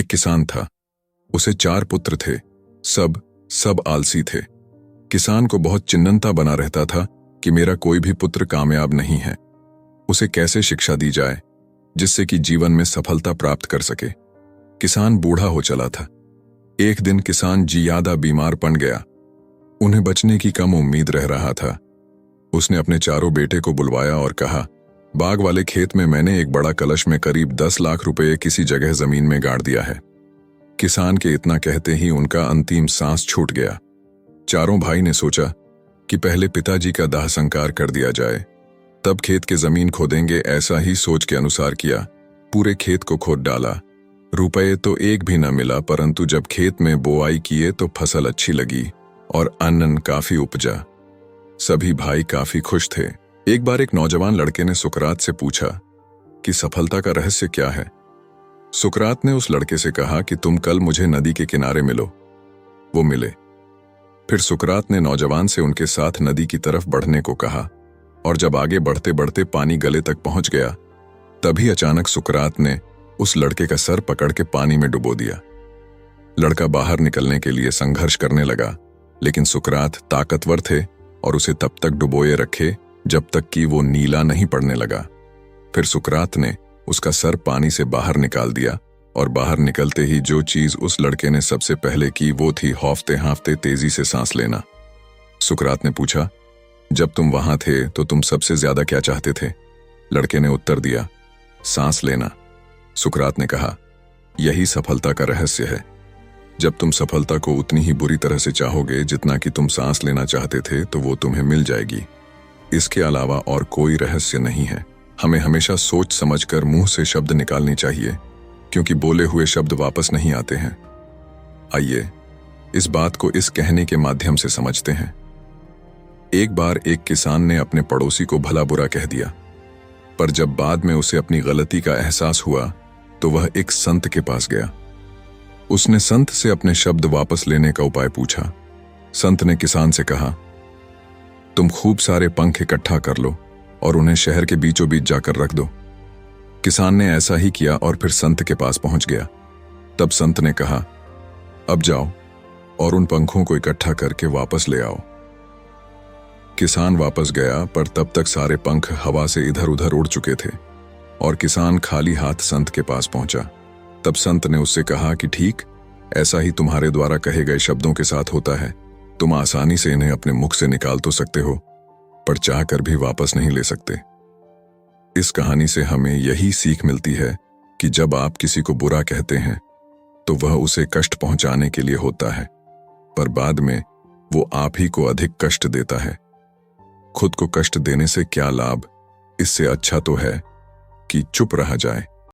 एक किसान था। उसे 4 पुत्र थे। सब आलसी थे। किसान को बहुत चिंता बना रहता था कि मेरा कोई भी पुत्र कामयाब नहीं है। उसे कैसे शिक्षा दी जाए जिससे कि जीवन में सफलता प्राप्त कर सके। किसान बूढ़ा हो चला था। एक दिन किसान ज्यादा बीमार पड़ गया। उन्हें बचने की कम उम्मीद रह रहा था। उसने अपने चारों बेटे को बुलवाया और कहा, बाग वाले खेत में मैंने एक बड़ा कलश में करीब 10 लाख रुपए किसी जगह जमीन में गाड़ दिया है। किसान के इतना कहते ही उनका अंतिम सांस छूट गया। चारों भाई ने सोचा कि पहले पिताजी का दाह संस्कार कर दिया जाए, तब खेत के जमीन खोदेंगे। ऐसा ही सोच के अनुसार किया। पूरे खेत को खोद डाला। रुपए तो एक भी न मिला, परंतु जब खेत में बोआई किए तो फसल अच्छी लगी और अन्न काफी उपजा। सभी भाई काफी खुश थे। एक बार एक नौजवान लड़के ने सुकरात से पूछा कि सफलता का रहस्य क्या है। सुकरात ने उस लड़के से कहा कि तुम कल मुझे नदी के किनारे मिलो। वो मिले। फिर सुकरात ने नौजवान से उनके साथ नदी की तरफ बढ़ने को कहा, और जब आगे बढ़ते बढ़ते पानी गले तक पहुंच गया, तभी अचानक सुकरात ने उस लड़के का सर पकड़ के पानी में डुबो दिया। लड़का बाहर निकलने के लिए संघर्ष करने लगा, लेकिन सुकरात ताकतवर थे और उसे तब तक डुबोए रखे जब तक कि वो नीला नहीं पड़ने लगा। फिर सुकरात ने उसका सर पानी से बाहर निकाल दिया, और बाहर निकलते ही जो चीज उस लड़के ने सबसे पहले की वो थी हौफते हांफते तेजी से सांस लेना। सुकरात ने पूछा, जब तुम वहां थे तो तुम सबसे ज्यादा क्या चाहते थे? लड़के ने उत्तर दिया, सांस लेना। सुकरात ने कहा, यही सफलता का रहस्य है। जब तुम सफलता को उतनी ही बुरी तरह से चाहोगे जितना कि तुम सांस लेना चाहते थे, तो वो तुम्हें मिल जाएगी। इसके अलावा और कोई रहस्य नहीं है। हमें हमेशा सोच समझकर मुंह से शब्द निकालनी चाहिए, क्योंकि बोले हुए शब्द वापस नहीं आते हैं। आइए इस बात को इस कहने के माध्यम से समझते हैं। एक बार एक किसान ने अपने पड़ोसी को भला बुरा कह दिया, पर जब बाद में उसे अपनी गलती का एहसास हुआ तो वह एक संत के पास गया। उसने संत से अपने शब्द वापस लेने का उपाय पूछा। संत ने किसान से कहा, तुम खूब सारे पंख इकट्ठा कर लो और उन्हें शहर के बीचों बीच जाकर रख दो। किसान ने ऐसा ही किया और फिर संत के पास पहुंच गया। तब संत ने कहा, अब जाओ और उन पंखों को इकट्ठा करके वापस ले आओ। किसान वापस गया, पर तब तक सारे पंख हवा से इधर उधर उड़ चुके थे और किसान खाली हाथ संत के पास पहुंचा। तब संत ने उससे कहा कि ठीक ऐसा ही तुम्हारे द्वारा कहे गए शब्दों के साथ होता है। तुम आसानी से इन्हें अपने मुख से निकाल तो सकते हो, पर चाहकर भी वापस नहीं ले सकते। इस कहानी से हमें यही सीख मिलती है कि जब आप किसी को बुरा कहते हैं तो वह उसे कष्ट पहुंचाने के लिए होता है, पर बाद में वो आप ही को अधिक कष्ट देता है। खुद को कष्ट देने से क्या लाभ? इससे अच्छा तो है कि चुप रहा जाए।